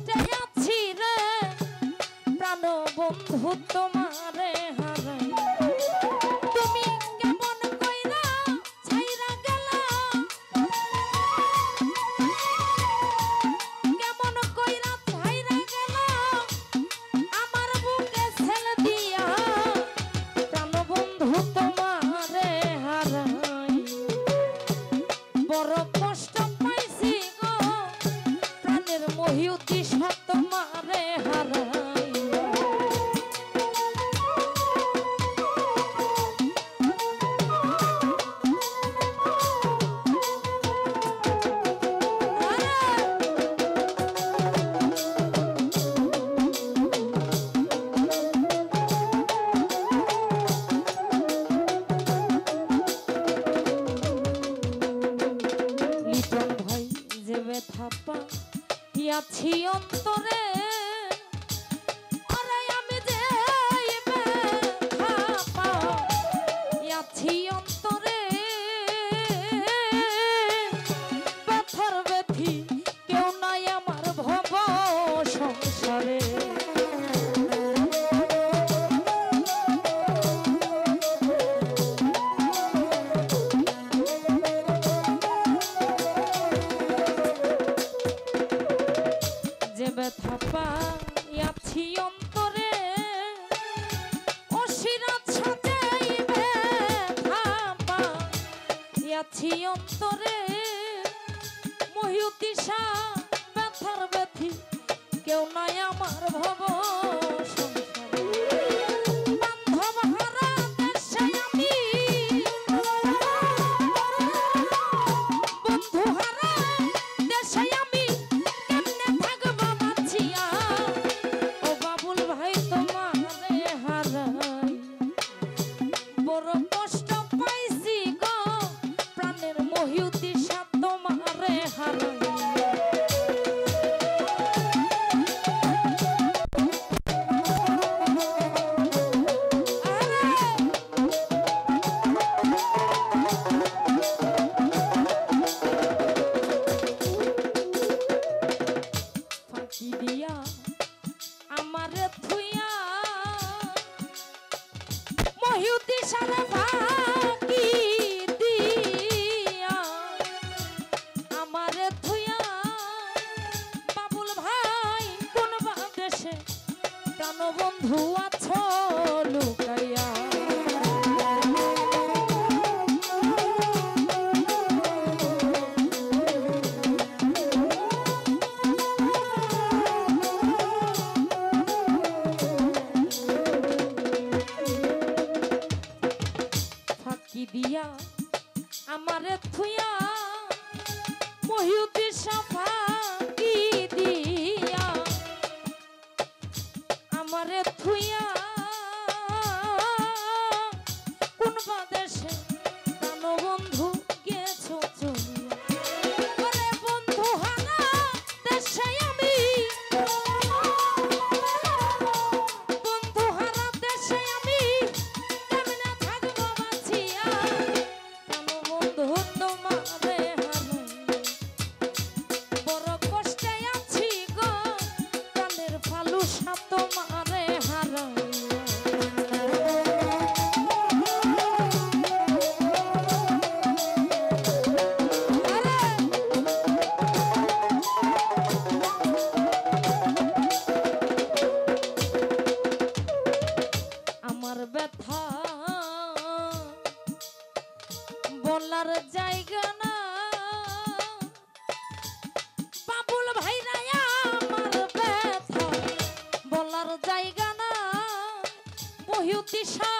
কষ্টে আছি রে প্রাণ বন্ধু তোমারে হারাই তুমি কেমন কইরা ছাইরা গেলা কেমন কইরা ছাইরা গেলা আমার বুকে ছেলে দিয়া প্রাণ বন্ধু তোমারে হারাই বড় কষ্ট পাইছি গো প্রাণের মহিউতি তোমারে হারাই লিটন ভাই যে ব্যথা পাইয়াছি অন্তরে আরে আমি যে ব্যথা পাইয়াছি অন্তরে ব্যথার ব্যথি কেউ নাই আমার ভব সংসারে ব্যথা পাইয়াছি অন্তরে অসিরাত সাথে ব্যথা পাইয়াছি অন্তরে মহিউতিশা ব্যথার ব্যথি কেউ নাই আমার ভব আমারে থুইয়া মহিউতি সারা ফাঁকি দিয়া আমারে থুইয়া বাবুল ভাই কোন দেশে প্রাণ বন্ধু আছো লুকাইয়া দিয়া আমারে থুইয়া মহিউতি সাফা কি দিয়া আমারে থুইয়া কোন দেশে প্রাণ বন্ধু গেছো চলিয়া ওরে বন্ধু হারা দেশে আমি বন্ধু হারা দেশে আমি কেমনে থাকবো বাঁচিয়া প্রাণ বন্ধু তোমারে হারাই বড় কষ্টে আছি গো প্রাণের ফালুসা তোমারে হারাই আমার ব্যথা বলার জায়গা না বাবুল ভাইরা আমার ব্যথা বলার জায়গা না মহিউতিশা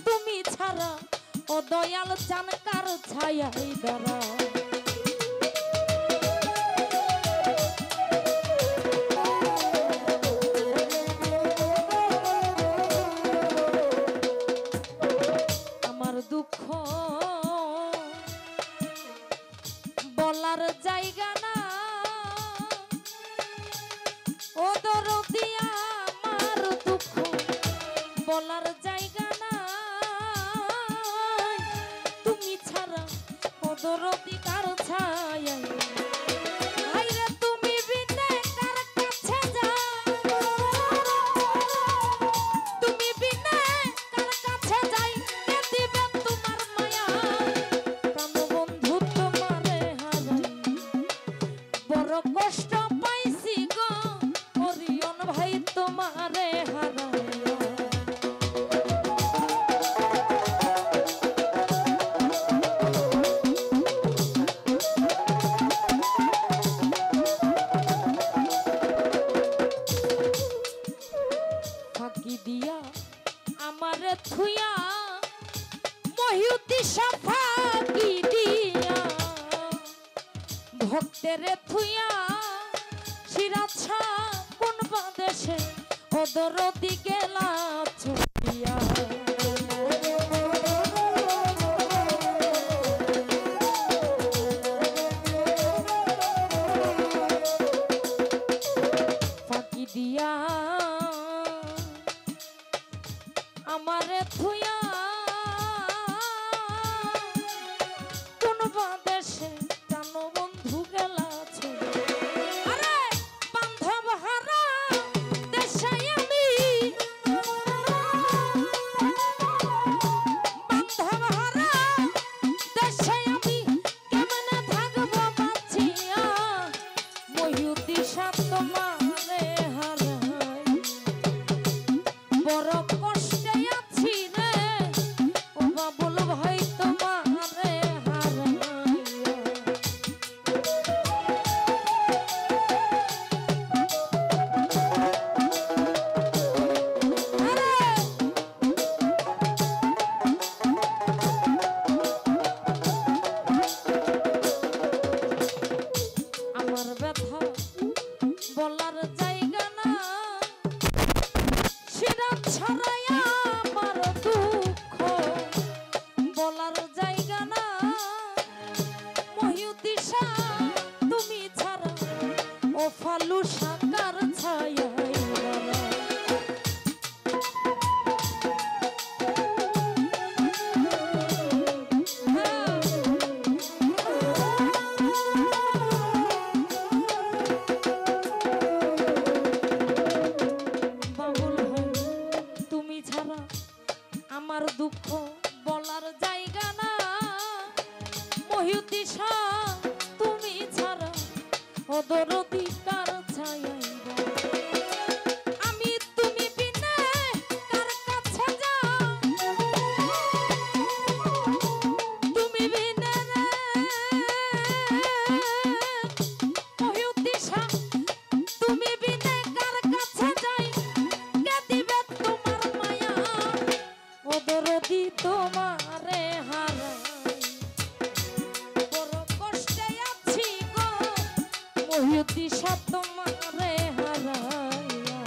তুমি ছাড়া ও দয়াল চানকার ছায়াই দাঁড়া আমার দুঃখ বলার জায়গা না ও দরদি আমার দুঃখ বলার জায়গা না তুমি ছাড়া ও দরদি কার ছায়া দেরে থুইয়া শিরাচ্ছা কোন বাদেশে ওদর দিকে লাছুইয়া ফাঁকি দিয়া আমারে থুইয়া কোন বাদেশে কেন বন্ধু গেলা আরে বান্ধব হারা দেশে আমি বান্ধব হারা দেশে আমি কেমনে থাকবো বাঁচিয়া ময়ূদিশা তোমারে হারাই বড় কষ্টে আছি রে ও বাবুল ভাই তোমারে আমার ব্যথা বলার জায়গা না সেটা ছাড়াই আমার দুঃখ বলার জায়গা না মহিউদ্দিশা তুমি ছাড়া ও ফালু সাকার ছায়া আমার দুঃখ বলার জায়গা না মহিউদ্দিশা তুমি ছাড়া ওদর অধিকার ছায়া আমি তুমি বিনে কার কাছে যাও তুমি বিনে রে মহিউদ্দিশা তুমি বিনে কার কাছে যাই কে দিবে তোমার মায়া ওদরদি তোমারে হারাই বড় কষ্টে আছি গো মহিউদ্দিশা তোমারে হারাইয়া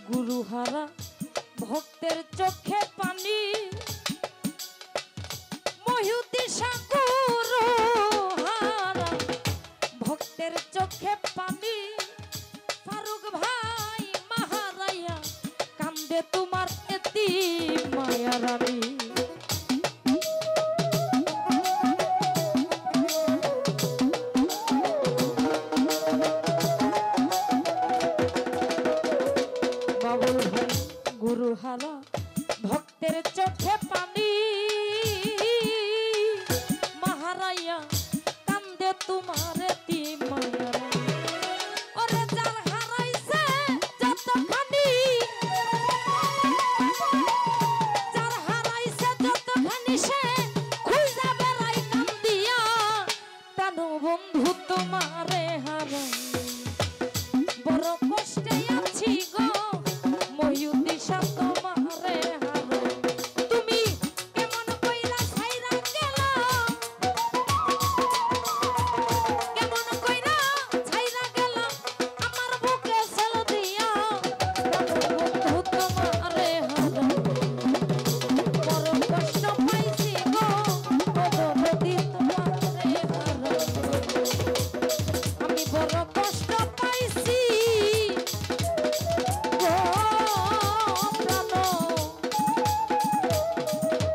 গুরুহারা ভক্তের চোখে পানি মহিউদ্দিশা গুরুহারা ভক্তের চোখে পানি ফারুক ভাই মাহারায়া কান্দে তোমার এতিম মায়া রানী বাবুল ভাই গুরুহারা ভক্তের চোখে পানি মাহারাইয়া কান্দে তোমার এতিম মায়া ওরে যার হারাইছে যতখানি যার হারাইছে যতখানি সে খুঁজা বেড়াই কান্দিয়া কেন বন্ধু তোমারে হারাই বড় কষ্টে আছি গো মহিউদ্দিশা তোমারে হারাই তুমি কেমন কইরা ছাইরা গেলা কেমন কইরা ছাইরা গেলা আমার বুকে ছেল দিয়া বন্ধু তোমারে হারাই বড় কষ্ট পাইছি গো ওদরদি তোমারে হারাই আমি বড় কষ্ট পাইছি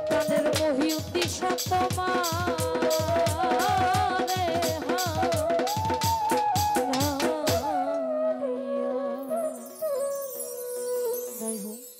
প্রাণের মহিউদ্দিশা তোমারে হারাইয়া। যাই হোক